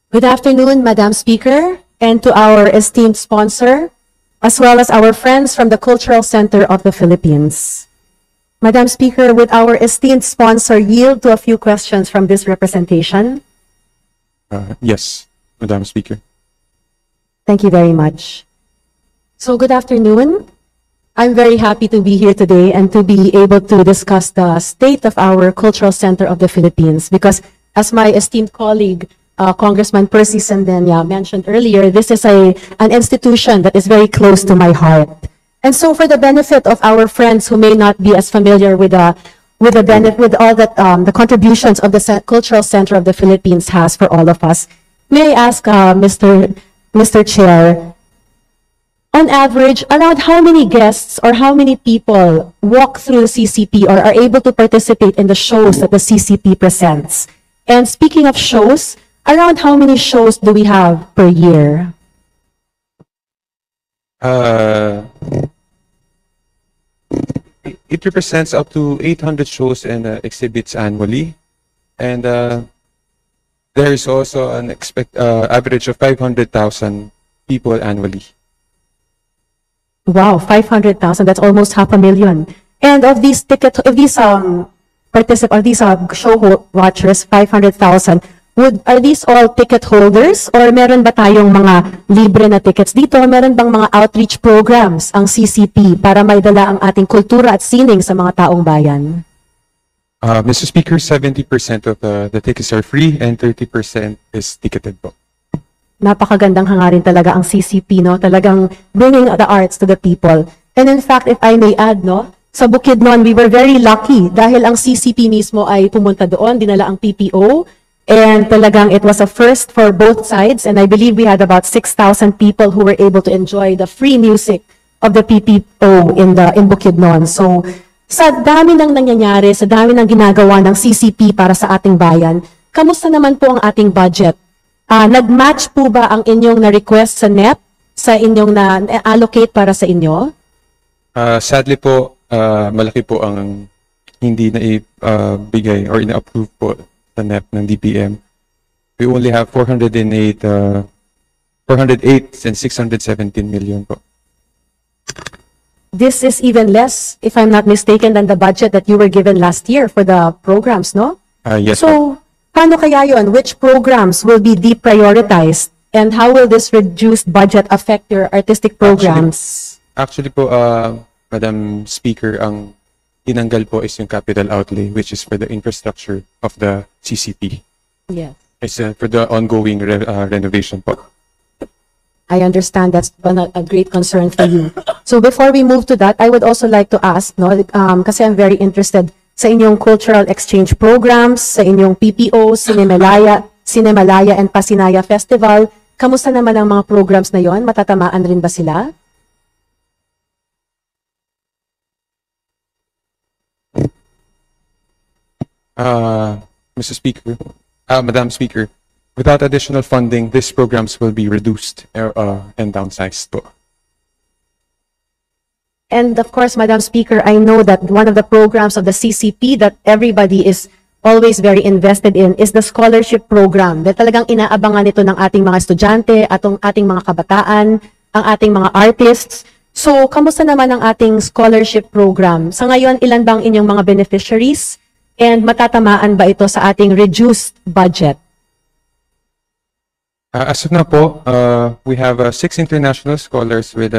Good afternoon, Madam Speaker, and to our esteemed sponsor, as well as our friends from the Cultural Center of the Philippines. Madam Speaker, would our esteemed sponsor yield to a few questions from this representation? Yes, Madam Speaker. Thank you very much. So good afternoon. I'm very happy to be here today and to be able to discuss the state of our Cultural Center of the Philippines because as my esteemed colleague, Congressman Percy Sandenya mentioned earlier, this is an institution that is very close to my heart. And so for the benefit of our friends who may not be as familiar with all that the contributions of the Cultural Center of the Philippines has for all of us, may I ask Mr. Chair, on average, around how many guests or how many people walk through the CCP or are able to participate in the shows that the CCP presents? And speaking of shows, around how many shows do we have per year? It represents up to 800 shows and exhibits annually. And there is also an average of 500,000 people annually. Wow, 500,000, that's almost 500,000. And of these show watchers, 500,000, are these all ticket holders or meron ba tayong mga libre na tickets dito? Meron bang mga outreach programs ang CCP para maidala ang ating kultura at sining sa mga taong bayan? Mr. Speaker, 70% of the tickets are free and 30% is ticketed po. Napakagandang hangarin talaga ang CCP, no? Talagang bringing the arts to the people. And in fact, if I may add, no? Sa Bukidnon, we were very lucky dahil ang CCP mismo ay pumunta doon, dinala ang PPO, and talagang it was a first for both sides, and I believe we had about 6,000 people who were able to enjoy the free music of the PPO in Bukidnon. So, sa dami ng nangyayari, sa dami ng ginagawa ng CCP para sa ating bayan, kamusta naman po ang ating budget? Nag-match po ba ang inyong na-request sa NEP, sa inyong na-allocate para sa inyo? Sadly po, malaki po ang hindi na-bigay or ina-approve po sa NEP ng DPM. We only have 408 and 617 million po. This is even less, if I'm not mistaken, than the budget that you were given last year for the programs, no? Yes. So, paano kaya yun? Which programs will be deprioritized? And how will this reduced budget affect your artistic programs? Actually po, Madam Speaker, ang tinanggal po is yung capital outlay, which is for the infrastructure of the CCP. Yes. It's for the ongoing renovation po. I understand that's a great concern for you. So before we move to that, I would also like to ask, no, kasi I'm very interested sa inyong cultural exchange programs, sa inyong PPO, Cinemalaya and Pasinaya Festival. Kamusta naman ang mga programs na yon? Matatamaan rin ba sila? Madam Speaker, without additional funding, these programs will be reduced and downsized po. And of course, Madam Speaker, I know that one of the programs of the CCP that everybody is always very invested in is the scholarship program. Dahil talagang inaabangan ito ng ating mga estudyante, ating mga kabataan, ang ating mga artists. So, kamusta naman ang ating scholarship program? Sa ngayon, ilan bang inyong mga beneficiaries? And matatamaan ba ito sa ating reduced budget? As of now po, we have 6 international scholars with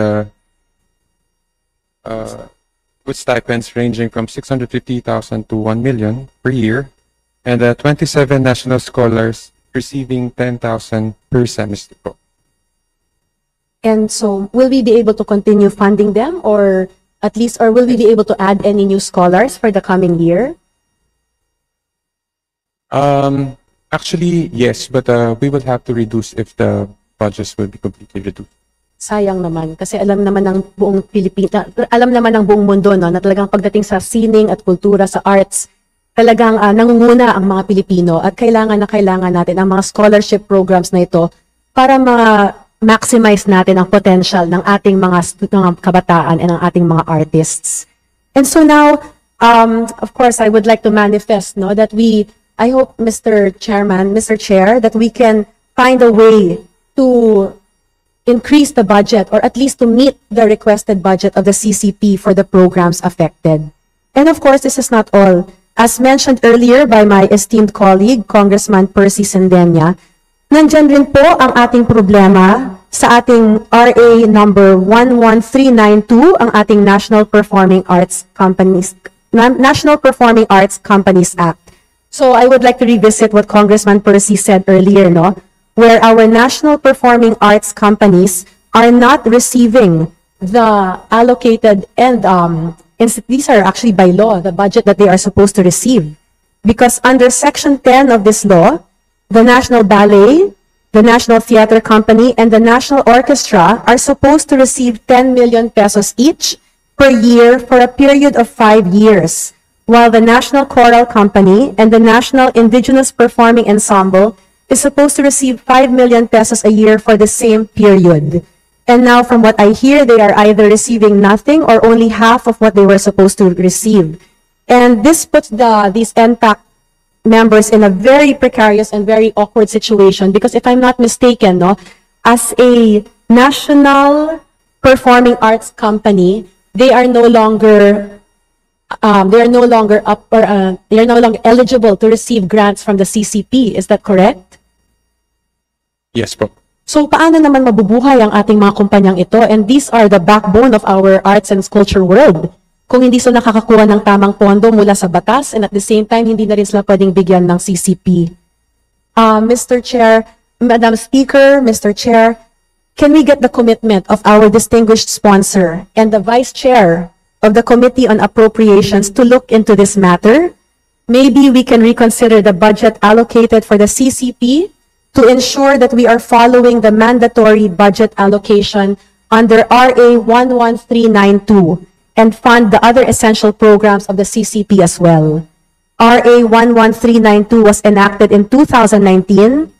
stipends ranging from 650,000 to 1 million per year, and 27 national scholars receiving 10,000 per semester po. And so, will we be able to continue funding them, or will we be able to add any new scholars for the coming year? Actually, yes, but we will have to reduce if the budgets will be completely reduced. Sayang naman, kasi alam naman ng buong alam naman ng buong mundo, no, na talagang pagdating sa sining at kultura, sa arts, talagang nangunguna ang mga Pilipino at kailangan natin ang mga scholarship programs na ito para maximize natin ang potential ng ating mga kabataan and ang ating mga artists. And so now, of course, I would like to manifest, no, that I hope, Mr. Chair, that we can find a way to increase the budget, or at least to meet the requested budget of the CCP for the programs affected. And of course, this is not all. As mentioned earlier by my esteemed colleague, Congressman Percy Sendenya, nandyan rin po ang ating problema sa ating RA number 11392, ang ating National Performing Arts Companies Act. So I would like to revisit what Congressman Percy said earlier, no? Where our national performing arts companies are not receiving the allocated and these are actually by law, the budget that they are supposed to receive. Because under Section 10 of this law, the National Ballet, the National Theater Company, and the National Orchestra are supposed to receive 10 million pesos each per year for a period of 5 years, while the National Choral Company and the National Indigenous Performing Ensemble is supposed to receive 5 million pesos a year for the same period. And now, from what I hear, they are either receiving nothing or only half of what they were supposed to receive. And this puts these NPAC members in a very precarious and very awkward situation, because if I'm not mistaken, no, as a national performing arts company, they are no longer eligible to receive grants from the CCP. Is that correct? Yes po. So paano naman mabubuhay ang ating mga kumpanyang ito? And these are the backbone of our arts and culture world. Kung hindi sila nakakakuha ng tamang pondo mula sa batas, and at the same time, hindi na rin sila pwedeng bigyan ng CCP. Mr. Chair, Madam Speaker, Mr. Chair, can we get the commitment of our distinguished sponsor and the Vice Chair of the Committee on Appropriations to look into this matter? Maybe we can reconsider the budget allocated for the CCP to ensure that we are following the mandatory budget allocation under RA 11392 and fund the other essential programs of the CCP as well. RA 11392 was enacted in 2019,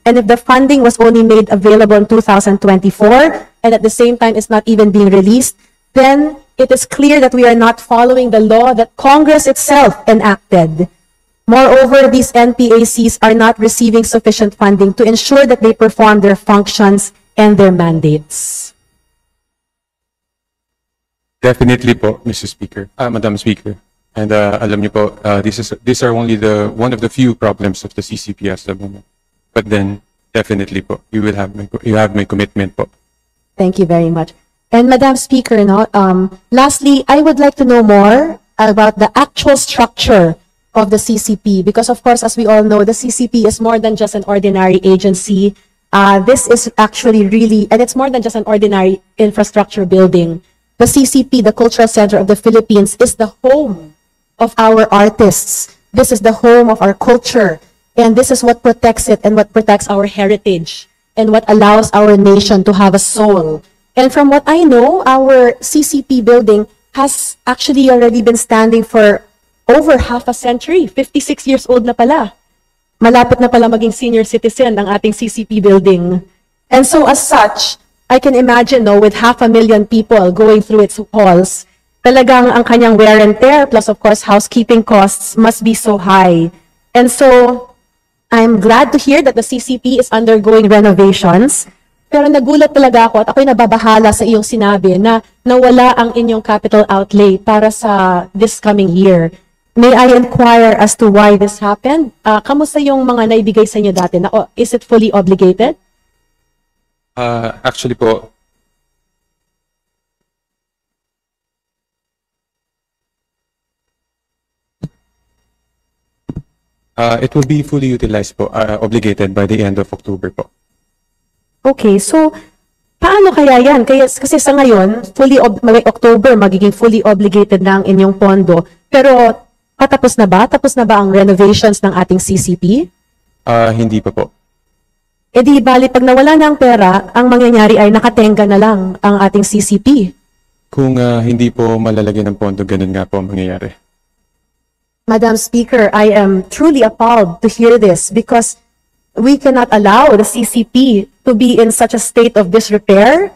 and if the funding was only made available in 2024, and at the same time is not even being released, then it is clear that we are not following the law that Congress itself enacted. Moreover, these NPACs are not receiving sufficient funding to ensure that they perform their functions and their mandates. Definitely po, Mr. Speaker, Madam Speaker. And alam niyo po, these are only one of the few problems of the CCP at the moment. But then, definitely po, you have my commitment po. Thank you very much. And Madam Speaker, lastly, I would like to know more about the actual structure of the CCP, because of course, as we all know, the CCP is more than just an ordinary agency. This is actually really, and it's more than just an ordinary infrastructure building. The CCP, the Cultural Center of the Philippines, is the home of our artists. This is the home of our culture. And this is what protects it and what protects our heritage and what allows our nation to have a soul. And from what I know, our CCP building has actually already been standing for over half a century, 56 years old na pala. Malapit na pala maging senior citizen ang ating CCP building. And so as such, I can imagine, with 500,000 people going through its halls, talagang ang kanyang wear and tear, plus of course housekeeping costs must be so high. And so, I'm glad to hear that the CCP is undergoing renovations. Pero nagulat talaga ako at ako'y nababahala sa iyong sinabi na nawala ang inyong capital outlay para sa this coming year. May I inquire as to why this happened? Kamusta yung mga naibigay sa inyo dati? Is it fully obligated? Actually po, it will be fully utilized po, obligated by the end of October po. Okay, so paano kaya yan? Kasi sa ngayon, October, magiging fully obligated na ang inyong pondo. Pero patapos na ba? Tapos na ba ang renovations ng ating CCP? Hindi pa po. E di bali, pag nawala na ang pera, ang mangyayari ay nakatenga na lang ang ating CCP. Kung hindi po malalagyan ng pondo, ganun nga po ang mangyayari. Madam Speaker, I am truly appalled to hear this because we cannot allow the CCP to be in such a state of disrepair.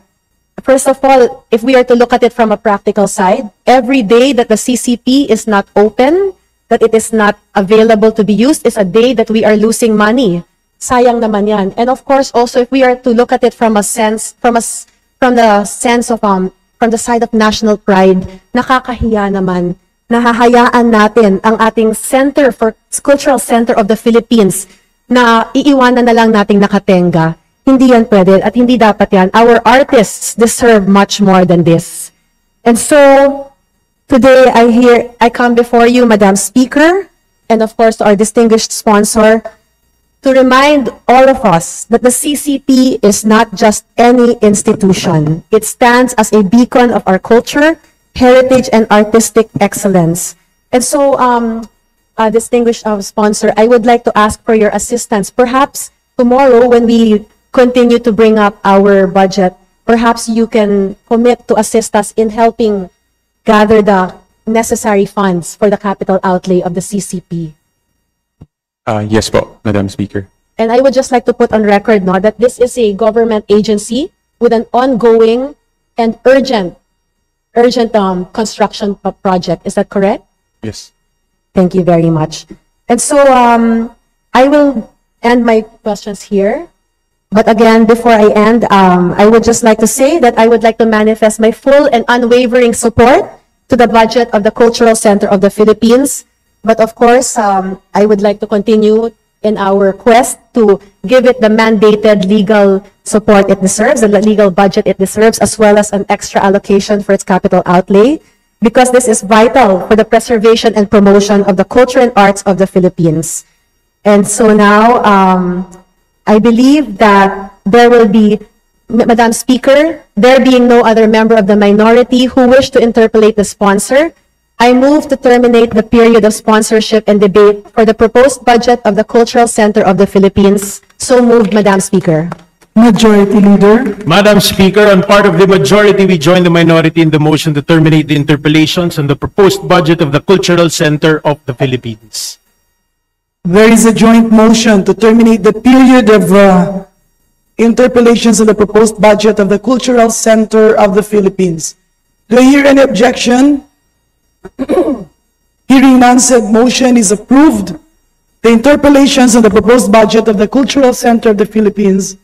First of all, if we are to look at it from a practical side, every day that the CCP is not open, that it is not available to be used, is a day that we are losing money. sayang naman yan. And of course, also, if we are to look at it from the sense of, from the side of national pride, nakakahiya naman, nahahayaan natin ang ating Cultural Center of the Philippines na iiwanan na lang nating nakatenga. Hindi yan pwede at hindi dapat yan. Our artists deserve much more than this. And so, today I come before you, Madam Speaker, and of course our distinguished sponsor, to remind all of us that the CCP is not just any institution. It stands as a beacon of our culture, heritage, and artistic excellence. And so, distinguished sponsor, I would like to ask for your assistance. Perhaps tomorrow when we continue to bring up our budget, perhaps you can commit to assist us in helping gather the necessary funds for the capital outlay of the CCP. Yes po, Madam Speaker. And I would just like to put on record now that this is a government agency with an ongoing and urgent construction project. Is that correct? Yes. Thank you very much. And so I will end my questions here. But again, before I end, I would just like to say that I would like to manifest my full and unwavering support to the budget of the Cultural Center of the Philippines. But of course, I would like to continue in our quest to give it the mandated legal support it deserves, the legal budget it deserves, as well as an extra allocation for its capital outlay, because this is vital for the preservation and promotion of the culture and arts of the Philippines. And so now, I believe that there will be, Madam Speaker, there being no other member of the minority who wish to interpolate the sponsor, I move to terminate the period of sponsorship and debate for the proposed budget of the Cultural Center of the Philippines. So moved, Madam Speaker. Majority Leader. Madam Speaker, on part of the majority, we join the minority in the motion to terminate the interpellations on the proposed budget of the Cultural Center of the Philippines. There is a joint motion to terminate the period of interpellations on the proposed budget of the Cultural Center of the Philippines. Do I hear any objection? Hearing none, said motion is approved. The interpellations on the proposed budget of the Cultural Center of the Philippines